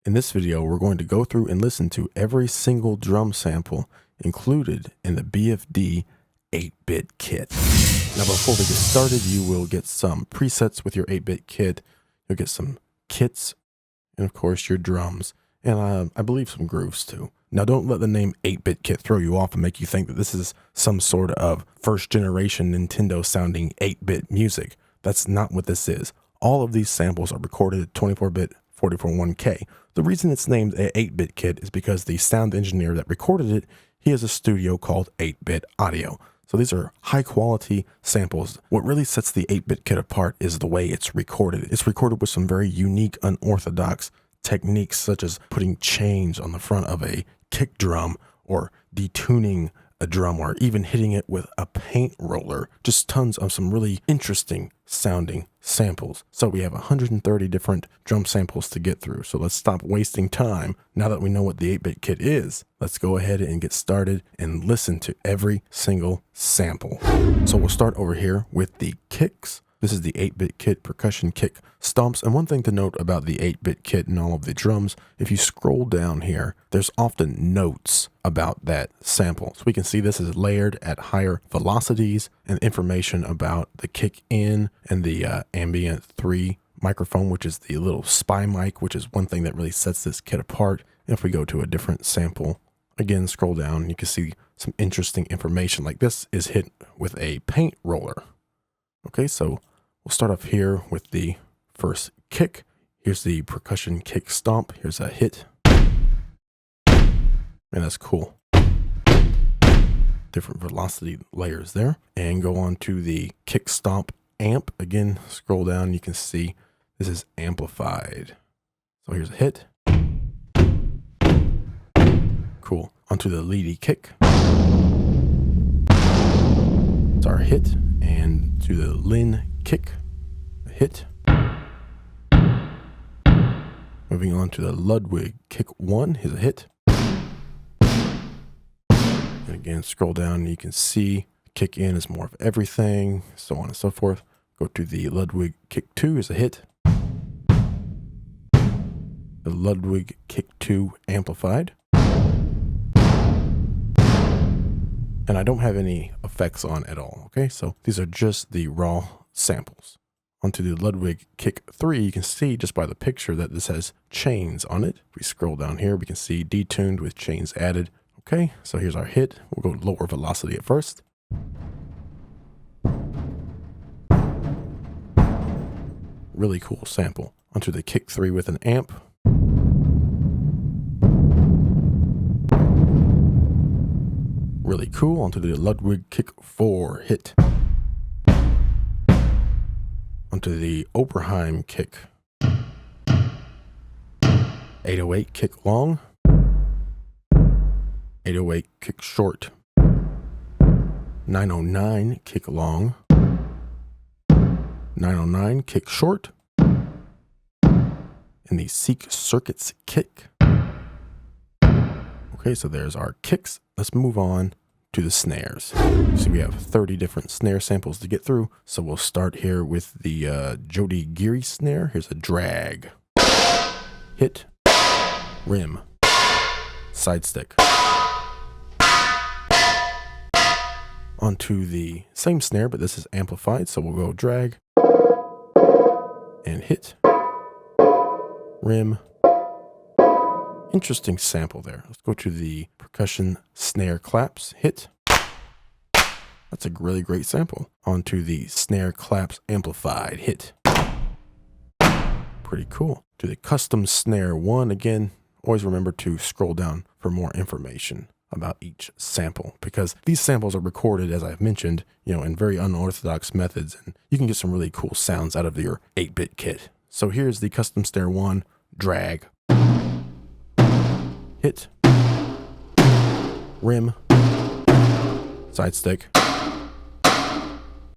In this video, we're going to go through and listen to every single drum sample included in the BFD 8-bit kit. Now, before we get started, you will get some presets with your 8-bit kit. You'll get some kits, and of course, your drums, and I believe some grooves too. Now, don't let the name 8-bit kit throw you off and make you think that this is some sort of first-generation Nintendo-sounding 8-bit music. That's not what this is. All of these samples are recorded at 24-bit 441K. The reason it's named a 8-bit kit is because the sound engineer that recorded it, he has a studio called 8-bit Audio. So these are high quality samples. What really sets the 8-bit kit apart is the way it's recorded. It's recorded with some very unique, unorthodox techniques, such as putting chains on the front of a kick drum, or detuning a drum, or even hitting it with a paint roller. Just tons of some really interesting sounding samples. So we have 130 different drum samples to get through. So let's stop wasting time. Now that we know what the 8-bit kit is, let's go ahead and get started and listen to every single sample. So we'll start over here with the kicks. This is the 8-bit kit percussion kick stomps. And one thing to note about the 8-bit kit and all of the drums, if you scroll down here, there's often notes about that sample. So we can see this is layered at higher velocities, and information about the kick in and the ambient 3 microphone, which is the little spy mic, which is one thing that really sets this kit apart. And if we go to a different sample, again, scroll down, you can see some interesting information, like this is hit with a paint roller. Okay, so we'll start off here with the first kick. Here's the percussion kick stomp. Here's a hit. And that's cool. Different velocity layers there. And go on to the kick stomp amp. Again, scroll down, you can see this is amplified. So here's a hit. Cool. Onto the leady kick. It's our hit. And to the Lin kick, a hit. Moving on to the Ludwig kick 1, here's a hit. And again, scroll down and you can see kick in is more of everything, so on and so forth. Go to the Ludwig kick 2, is a hit. The Ludwig kick 2 amplified. And I don't have any effects on at all, okay? So these are just the raw samples. Onto the Ludwig kick 3, you can see just by the picture that this has chains on it. If we scroll down here, we can see detuned with chains added. Okay, so here's our hit. We'll go lower velocity at first. Really cool sample. Onto the kick 3 with an amp. Really cool. Onto the Ludwig kick 4 hit. Onto the Oberheim kick. 808 kick long. 808 kick short. 909 kick long. 909 kick short. And the Seek Circuits kick. Okay, so there's our kicks. Let's move on to the snares. So we have 30 different snare samples to get through. So we'll start here with the Jody Geary snare. Here's a drag, hit, rim, side stick. Onto the same snare, but this is amplified. So we'll go drag and hit, rim. Interesting sample there. Let's go to the percussion snare claps, hit. That's a really great sample. Onto the snare claps amplified, hit. Pretty cool. To the custom snare 1, again, always remember to scroll down for more information about each sample, because these samples are recorded, as I've mentioned, in very unorthodox methods, and you can get some really cool sounds out of your 8-bit kit. So here's the custom snare 1, drag, hit, rim, side stick.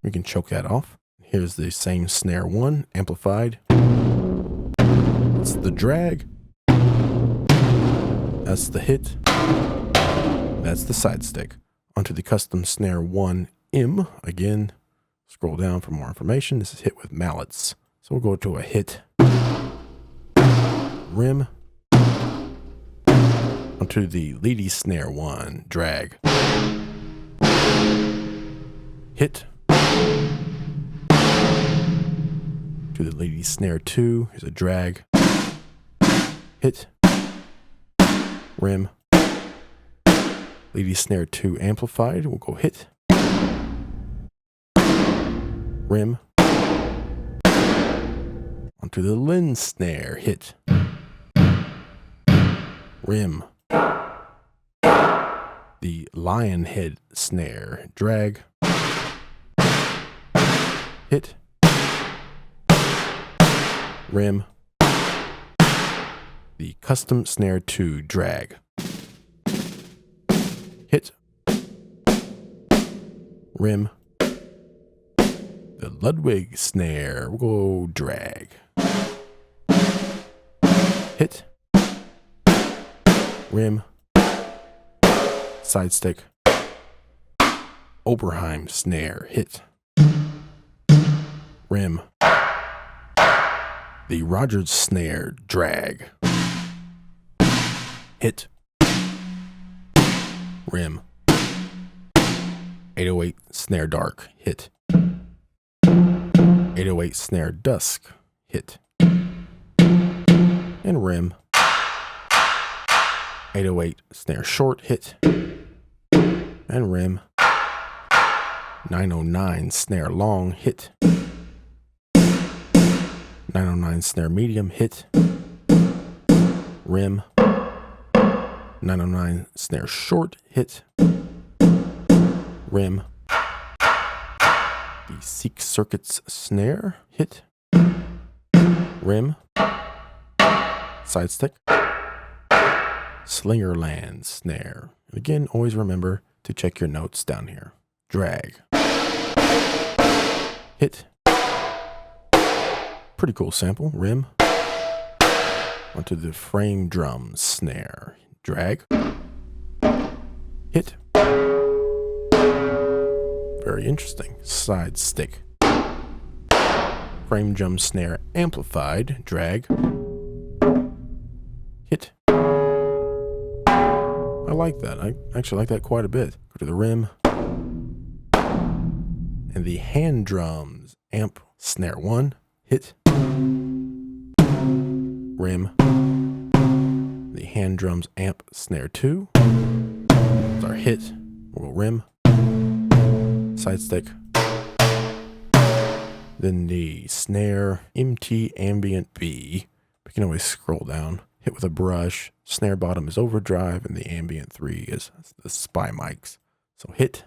We can choke that off. Here's the same snare 1, amplified. It's the drag. That's the hit. That's the side stick. Onto the custom snare 1 M. Again, scroll down for more information. This is hit with mallets. So we'll go to a hit, rim, onto the leady snare 1, drag, hit, to the leady snare 2, here's a drag, hit, rim, leady snare 2 amplified, we'll go hit, rim, onto the Lin snare, hit, rim, the lion head snare, drag, hit, rim, the custom snare 2, drag, hit, rim, the Ludwig snare, we'll go drag, hit, rim, side stick, Oberheim snare, hit, rim, the Rogers snare, drag, hit, rim, 808 snare dark, hit, 808 snare dusk, hit, and rim, 808 snare short, hit, and rim, 909 snare long, hit, 909 snare medium, hit, rim, 909 snare short, hit, rim, the Seek Circuits snare, hit, rim, side stick, Slingerland snare. And again, always remember to check your notes down here. Drag, hit, pretty cool sample, rim, onto the frame drum snare, drag, hit, very interesting, side stick, frame drum snare amplified, drag, hit, I like that, I actually like that quite a bit, go to the rim, and the hand drums amp snare 1, hit, rim, the hand drums amp snare 2, that's our hit, we'll go rim, side stick, then the snare MT ambient B, we can always scroll down, hit with a brush, snare bottom is overdrive, and the ambient 3 is the spy mics, so hit,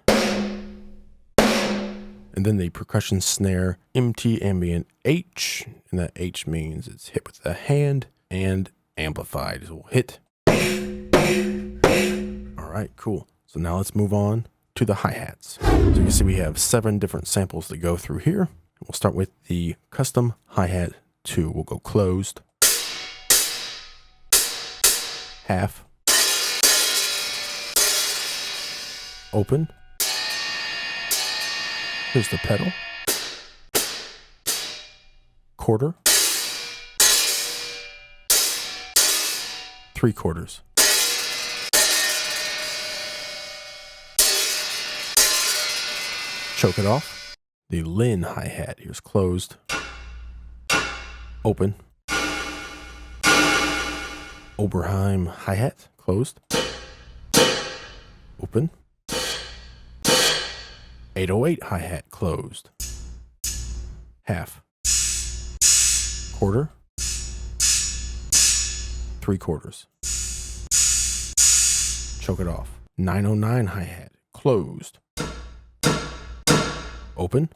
and then the percussion snare MT ambient H, and that H means it's hit with the hand and amplified. So we'll hit. All right, cool. So now let's move on to the hi-hats. So you can see we have 7 different samples to go through here. We'll start with the custom hi-hat 2. We'll go closed, half, open. Here's the pedal, quarter, 3/4, choke it off. The Lin hi-hat, here's closed, open, Oberheim hi-hat, closed, open, 808 hi-hat, closed, half, quarter, 3/4, choke it off. 909 hi-hat, closed, open,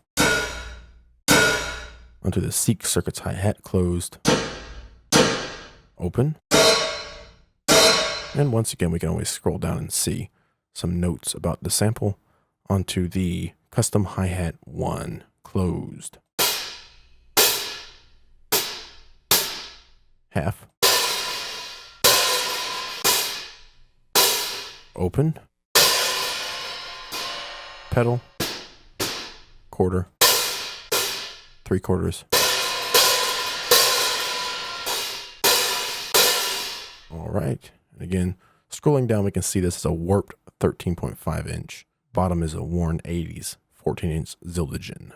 onto the Seek Circuits hi-hat, closed, open, and once again we can always scroll down and see some notes about the sample. Onto the custom hi-hat 1, closed, half, open, pedal, quarter, 3/4. All right, and again, Scrolling down, we can see this is a warped 13.5 inch. Bottom is a worn 80s 14-inch Zildjian.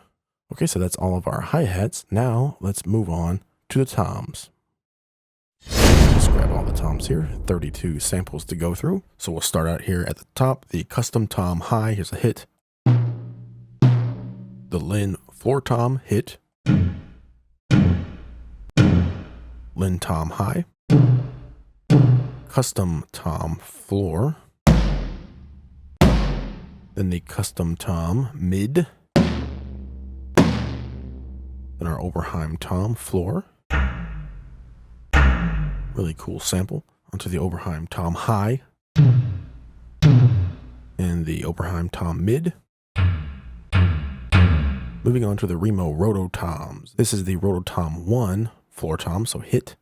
Okay, so that's all of our hi-hats. Now let's move on to the toms. Let's grab all the toms here, 32 samples to go through. So we'll start out here at the top, the custom tom high, here's a hit. The Lin floor tom, hit. Lin tom high. Custom tom floor. Then the custom tom mid. Then our Oberheim tom floor. Really cool sample. Onto the Oberheim tom high. And the Oberheim tom mid. Moving on to the Remo Roto toms. This is the Roto tom 1 floor tom, so hit.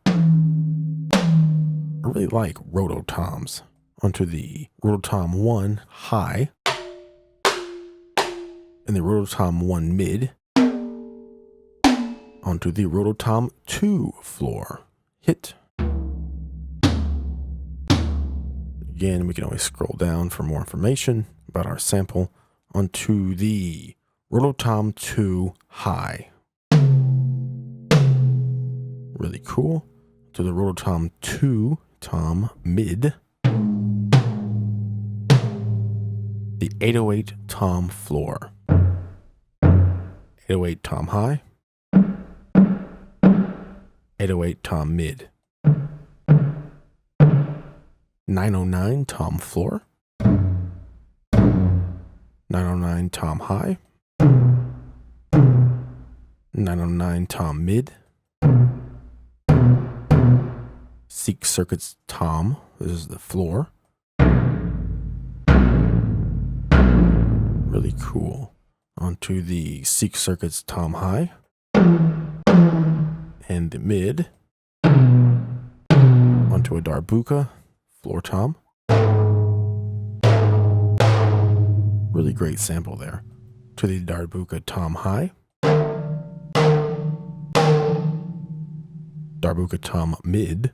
I really like Roto toms. Onto the Roto tom 1 high. And the Roto tom 1 mid. Onto the Roto tom 2 floor, hit. Again, we can always scroll down for more information about our sample. Onto the Roto tom 2 high. Really cool. To the Roto tom 2 tom mid. The 808 tom floor. 808 tom high. 808 tom mid. 909 tom floor. 909 tom high. 909 tom mid. Seek Circuits tom, this is the floor. Really cool. Onto the Seek Circuits tom high. And the mid. Onto a Darbuka floor tom. Really great sample there. To the Darbuka tom high. Darbuka tom mid.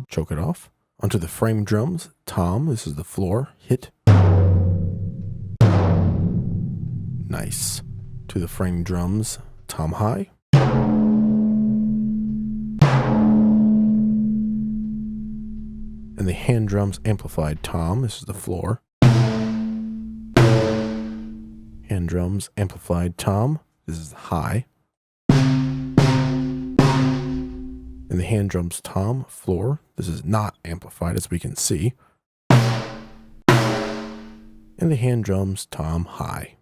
Choke it off. Onto the frame drums tom, this is the floor, hit. Nice. To the frame drums tom high. And the hand drums amplified tom, this is the floor. Hand drums amplified tom, this is high. And the hand drums tom floor, this is not amplified as we can see. And the hand drums tom high.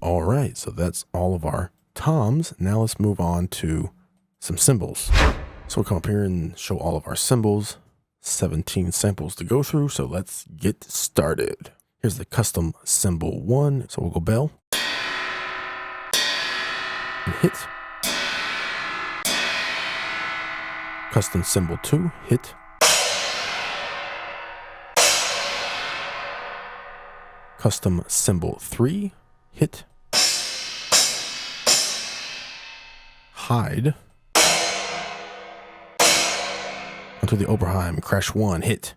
All right, so that's all of our toms. Now let's move on to some cymbals. So we'll come up here and show all of our cymbals. 17 samples to go through, so let's get started. Here's the custom cymbal 1. So we'll go bell. And hit. Custom cymbal 2, hit. Custom cymbal 3, hit. Hide. Onto the Oberheim Crash 1, hit.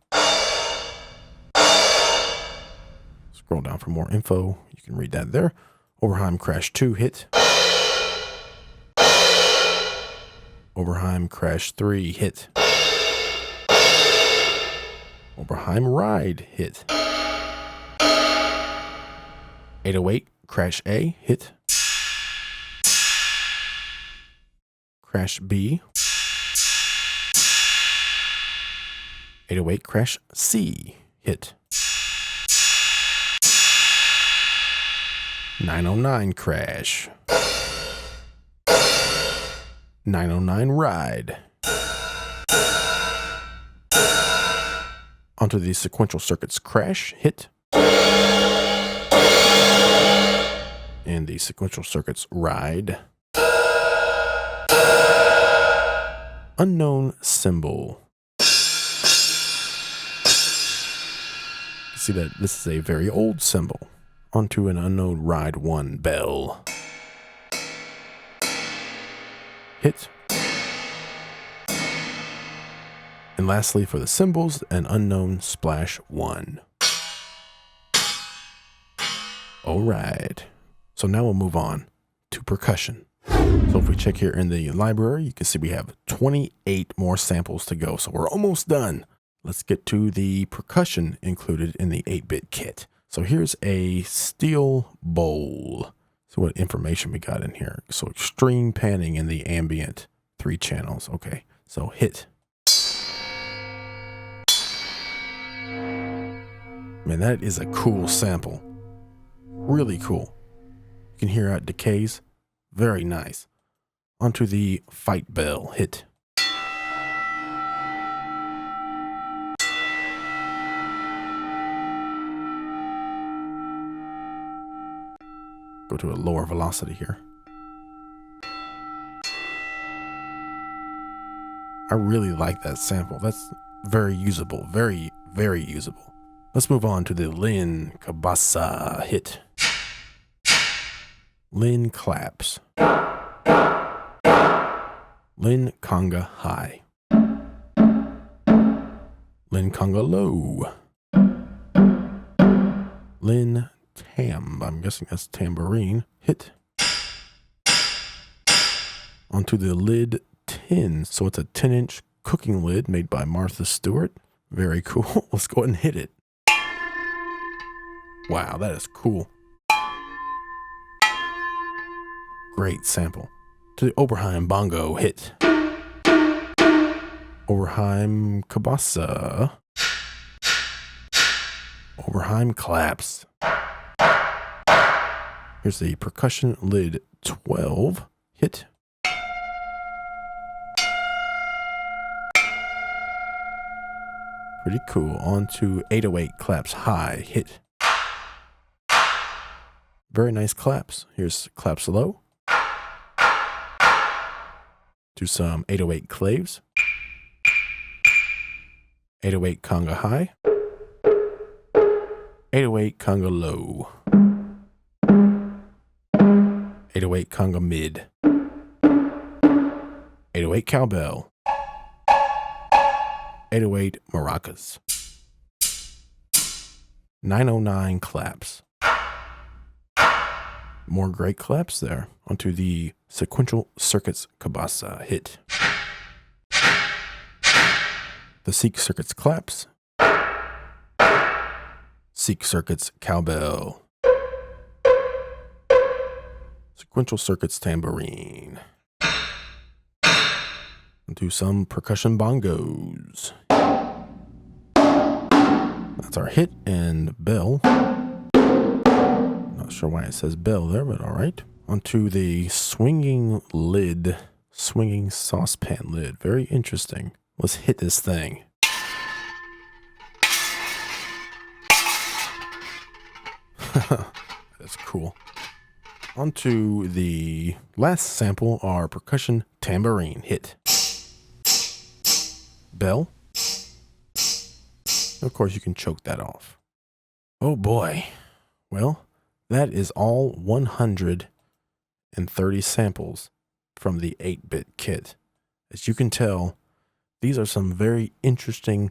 Scroll down for more info. You can read that there. Oberheim Crash 2, hit. Oberheim Crash 3, hit. Oberheim Ride, hit. 808 Crash A, hit. Crash B. 808 Crash C, hit. 909 Crash. 909 Ride. Onto the Sequential Circuits Crash, hit. And the Sequential Circuits Ride. Unknown Cymbal. See that this is a very old cymbal. Onto an Unknown Ride 1 bell. Hit. And lastly, for the cymbals, an unknown splash 1. All right. So now we'll move on to percussion. So if we check here in the library, you can see we have 28 more samples to go. So we're almost done. Let's get to the percussion included in the 8-bit kit. So here's a steel bowl. So what information we got in here? So extreme panning in the ambient, 3 channels. Okay, so hit. Man, that is a cool sample. Really cool. You can hear how it decays. Very nice. Onto the fight bell, hit. Go to a lower velocity here. I really like that sample. That's very usable. Very, very usable. Let's move on to the Lin Kabasa hit. Lin claps. Lin conga high. Lin conga low. Lin tam, I'm guessing that's tambourine, hit. Onto the lid 10. So it's a 10-inch cooking lid made by Martha Stewart. Very cool. Let's go ahead and hit it. Wow, that is cool. Great sample. To the Oberheim bongo, hit. Oberheim kabasa. Oberheim claps. Here's the percussion lid 12, hit. Pretty cool. On to 808 claps high, hit. Very nice claps. Here's claps low. Do some 808 claves. 808 conga high. 808 conga low. 808 conga mid. 808 cowbell. 808 maracas. 909 claps. More great claps there. Onto the sequential circuits kabasa, hit. The Seek Circuits claps. Seek Circuits cowbell. Sequential Circuits tambourine. Do some percussion bongos. That's our hit and bell. Not sure why it says bell there, but all right. Onto the swinging lid, swinging saucepan lid. Very interesting. Let's hit this thing. That's cool. Onto the last sample, our percussion tambourine hit. Bell. Of course, you can choke that off. Oh boy. Well, that is all 130 samples from the 8-bit kit. As you can tell, these are some very interesting,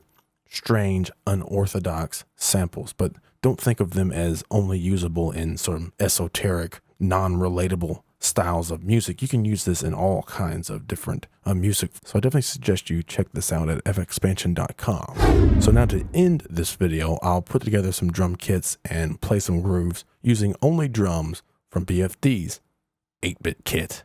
strange, unorthodox samples, but don't think of them as only usable in some esoteric, non-relatable styles of music. You can use this in all kinds of different music. So I definitely suggest you check this out at FXpansion.com. So now to end this video, I'll put together some drum kits and play some grooves using only drums from BFD's 8-bit kit.